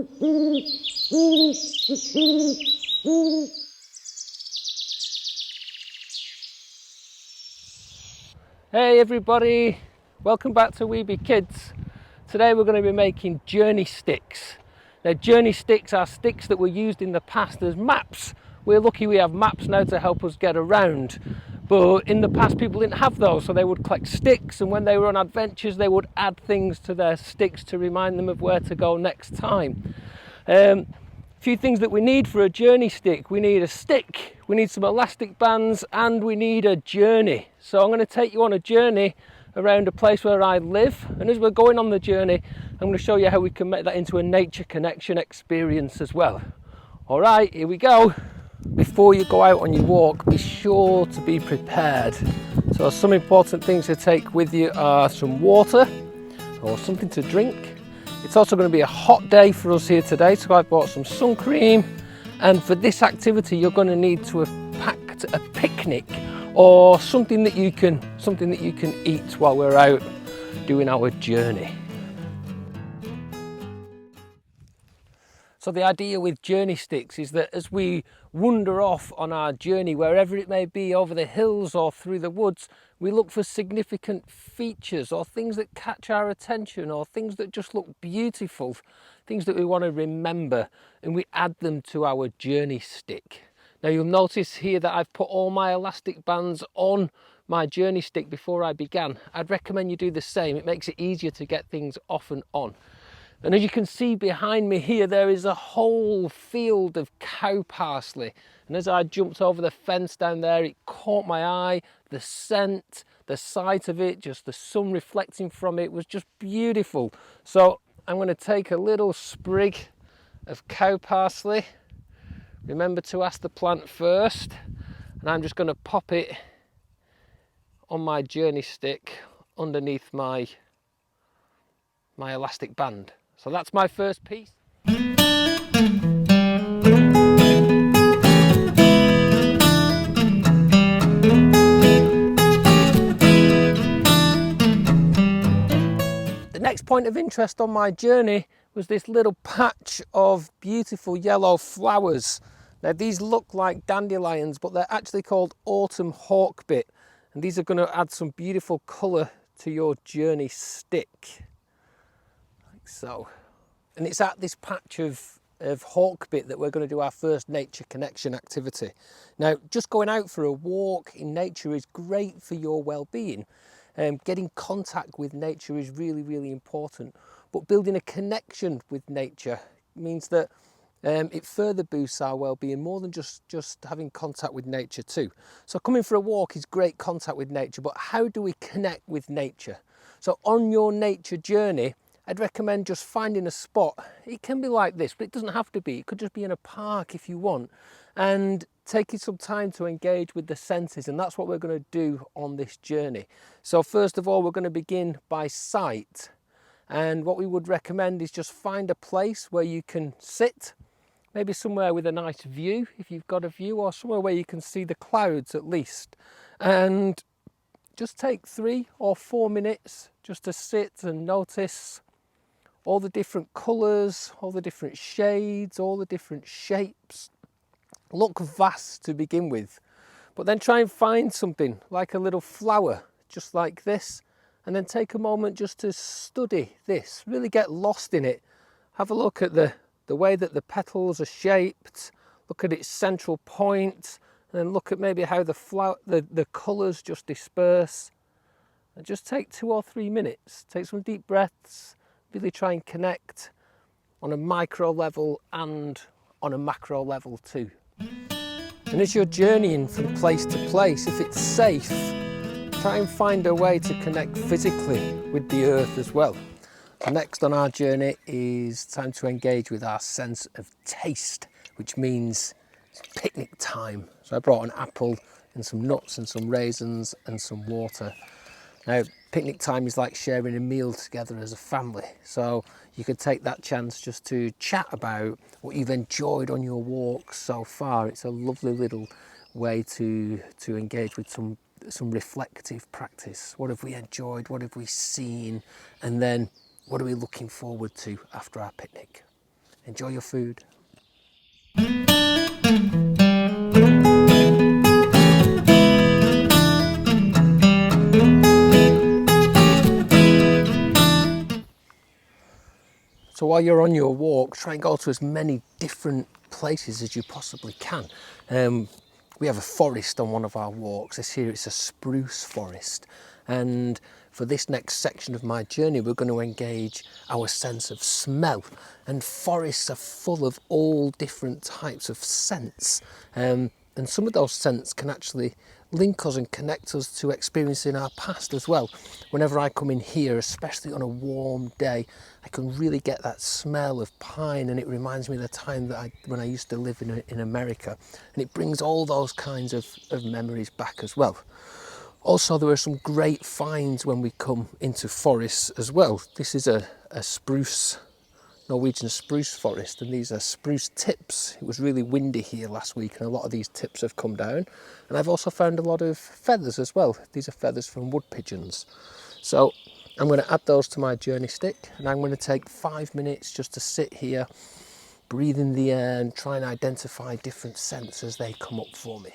Hey everybody, welcome back to We Be Kids. Today we're going to be making journey sticks. Now journey sticks are sticks that were used in the past as maps. We're lucky we have maps now to help us get around. But in the past people didn't have those, so they would collect sticks, and when they were on adventures they would add things to their sticks to remind them of where to go next time. A few things that we need for a journey stick. We need a stick, we need some elastic bands, and we need a journey. So I'm going to take you on a journey around a place where I live, and as we're going on the journey I'm going to show you how we can make that into a nature connection experience as well. Alright, here we go. Before you go out on your walk, be sure to be prepared. So some important things to take with you are some water or something to drink. It's also going to be a hot day for us here today, so I've bought some sun cream, and for this activity you're going to need to have packed a picnic or something that you can eat while we're out doing our journey. So the idea with journey sticks is that as we wander off on our journey, wherever it may be, over the hills or through the woods, we look for significant features or things that catch our attention or things that just look beautiful, things that we want to remember, and we add them to our journey stick. Now you'll notice here that I've put all my elastic bands on my journey stick before I began. I'd recommend you do the same. It makes it easier to get things off and on. And as you can see behind me here, there is a whole field of cow parsley. And as I jumped over the fence down there, it caught my eye. The scent, the sight of it, just the sun reflecting from it was just beautiful. So I'm going to take a little sprig of cow parsley. Remember to ask the plant first. And I'm just going to pop it on my journey stick underneath my elastic band. So that's my first piece. The next point of interest on my journey was this little patch of beautiful yellow flowers. Now these look like dandelions, but they're actually called autumn hawkbit, and these are going to add some beautiful colour to your journey stick. Like so. And it's at this patch of hawkbit that we're going to do our first nature connection activity. Now, just going out for a walk in nature is great for your well-being. Getting contact with nature is really, really important. But building a connection with nature means that it further boosts our well-being more than just having contact with nature too. So coming for a walk is great contact with nature, but how do we connect with nature? So on your nature journey, I'd recommend just finding a spot. It can be like this, but it doesn't have to be. It could just be in a park if you want, and taking some time to engage with the senses, and that's what we're going to do on this journey. So first of all, we're going to begin by sight, and what we would recommend is just find a place where you can sit, maybe somewhere with a nice view if you've got a view, or somewhere where you can see the clouds at least, and just take 3 or 4 minutes just to sit and notice all the different colours, all the different shades, all the different shapes. Look vast to begin with, but then try and find something like a little flower, just like this, and then take a moment just to study this, really get lost in it. Have a look at the way that the petals are shaped, look at its central point, and then look at maybe how the colours just disperse. And just take 2 or 3 minutes, take some deep breaths, really try and connect on a micro level and on a macro level too. And as you're journeying from place to place, if it's safe, try and find a way to connect physically with the earth as well. So next on our journey is time to engage with our sense of taste, which means it's picnic time. So I brought an apple and some nuts and some raisins and some water. Now, picnic time is like sharing a meal together as a family, so you could take that chance just to chat about what you've enjoyed on your walk so far. It's a lovely little way to engage with some reflective practice. What have we enjoyed? What have we seen? And then what are we looking forward to after our picnic? Enjoy your food. So while you're on your walk, try and go to as many different places as you possibly can. We have a forest on one of our walks. This here, it's a spruce forest. And for this next section of my journey, we're going to engage our sense of smell. And forests are full of all different types of scents. And some of those scents can actually link us and connect us to experiencing our past as well. Whenever I come in here, especially on a warm day, I can really get that smell of pine, and it reminds me of the time that when I used to live in America, and it brings all those kinds of memories back as well. Also, there are some great finds when we come into forests as well. This is a spruce, Norwegian spruce forest, and these are spruce tips. It was really windy here last week and a lot of these tips have come down. And I've also found a lot of feathers as well. These are feathers from wood pigeons. So I'm going to add those to my journey stick, and I'm going to take 5 minutes just to sit here, breathe in the air and try and identify different scents as they come up for me.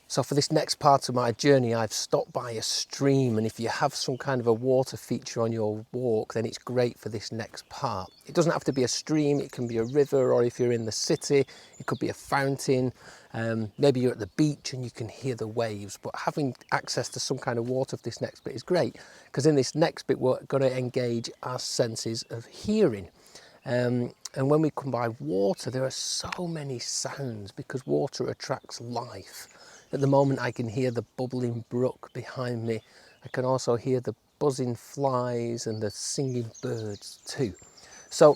So for this next part of my journey, I've stopped by a stream, and if you have some kind of a water feature on your walk, then it's great for this next part. It doesn't have to be a stream, it can be a river, or if you're in the city, it could be a fountain. Maybe you're at the beach and you can hear the waves, but having access to some kind of water for this next bit is great, because in this next bit we're going to engage our senses of hearing. And when we come by water, there are so many sounds because water attracts life. At the moment I can hear the bubbling brook behind me. I can also hear the buzzing flies and the singing birds too. So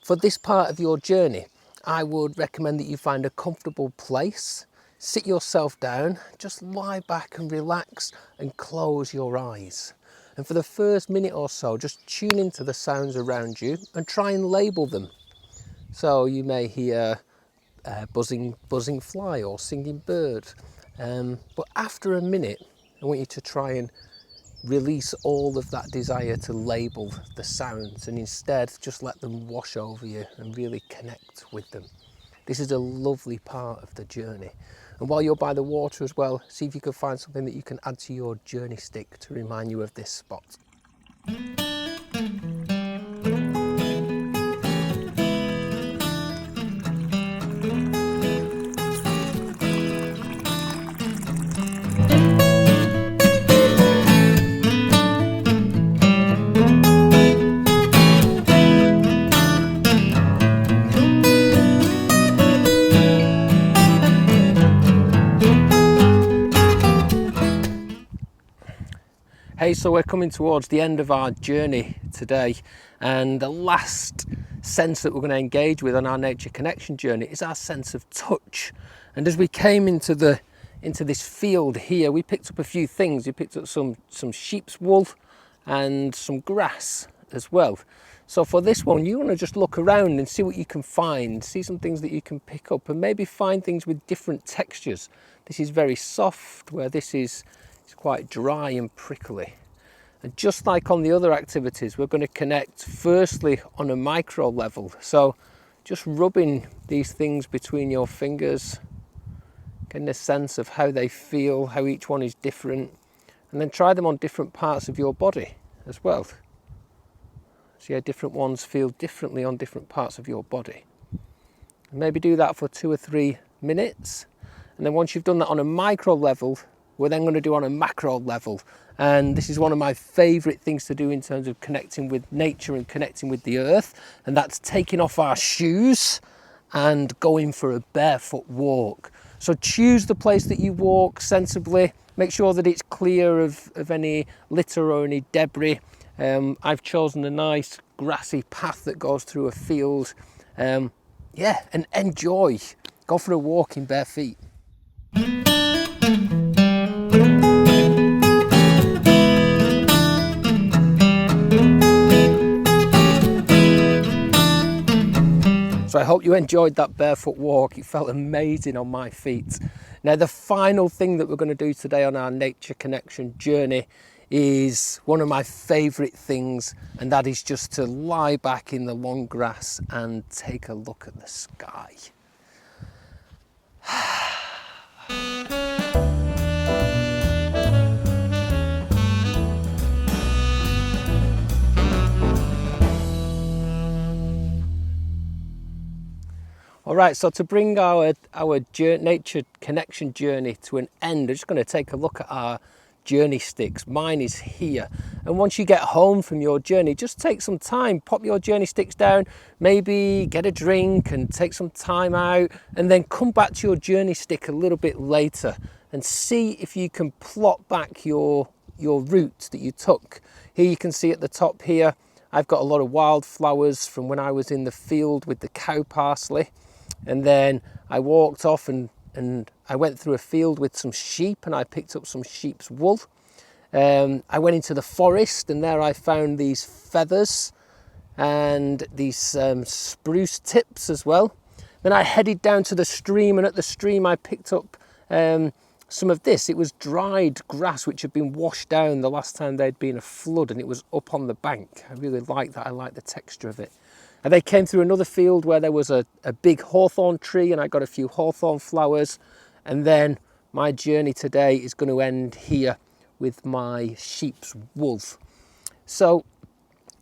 for this part of your journey, I would recommend that you find a comfortable place, sit yourself down, just lie back and relax and close your eyes. And for the first minute or so, just tune into the sounds around you and try and label them. So you may hear a buzzing fly or singing bird. But after a minute, I want you to try and release all of that desire to label the sounds and instead just let them wash over you and really connect with them. This is a lovely part of the journey. And while you're by the water as well, see if you can find something that you can add to your journey stick to remind you of this spot. Hey, so we're coming towards the end of our journey today, and the last sense that we're going to engage with on our nature connection journey is our sense of touch. And as we came into this field here, we picked up a few things. We picked up some sheep's wool and some grass as well. So for this one, you want to just look around and see what you can find, see some things that you can pick up, and maybe find things with different textures. This is very soft, where this is quite dry and prickly. And just like on the other activities, we're going to connect firstly on a micro level. So just rubbing these things between your fingers, getting a sense of how they feel, how each one is different, and then try them on different parts of your body as well. See how different ones feel differently on different parts of your body. And maybe do that for 2 or 3 minutes. And then once you've done that on a micro level, we're then going to do on a macro level. And this is one of my favourite things to do in terms of connecting with nature and connecting with the earth. And that's taking off our shoes and going for a barefoot walk. So choose the place that you walk sensibly. Make sure that it's clear of any litter or any debris. I've chosen a nice grassy path that goes through a field. yeah, and enjoy. Go for a walk in bare feet. So I hope you enjoyed that barefoot walk. It felt amazing on my feet. Now the final thing that we're going to do today on our nature connection journey is one of my favourite things, and that is just to lie back in the long grass and take a look at the sky. All right, so to bring our nature connection journey to an end, I'm just going to take a look at our journey sticks. Mine is here. And once you get home from your journey, just take some time, pop your journey sticks down, maybe get a drink and take some time out, and then come back to your journey stick a little bit later and see if you can plot back your route that you took. Here you can see at the top here, I've got a lot of wildflowers from when I was in the field with the cow parsley. And then I walked off and I went through a field with some sheep and I picked up some sheep's wool. I went into the forest and there I found these feathers and these spruce tips as well. Then I headed down to the stream, and at the stream I picked up some of this. It was dried grass which had been washed down the last time there'd been a flood, and it was up on the bank. I really like that. I like the texture of it. And they came through another field where there was a big hawthorn tree, and I got a few hawthorn flowers. And then my journey today is going to end here with my sheep's wool. So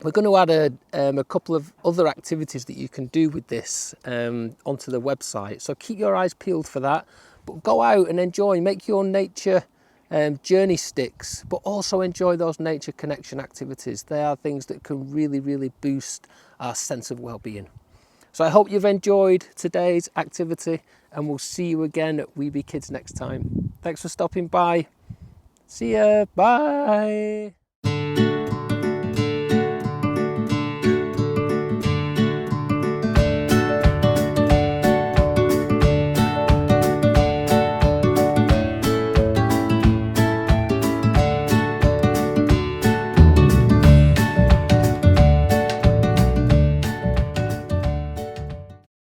we're going to add a couple of other activities that you can do with this onto the website. So keep your eyes peeled for that. But go out and enjoy, make your nature journey sticks, but also enjoy those nature connection activities. They are things that can really, really boost our sense of well-being. So I hope you've enjoyed today's activity, and we'll see you again at We Be Kids next time. Thanks for stopping by. See ya. Bye.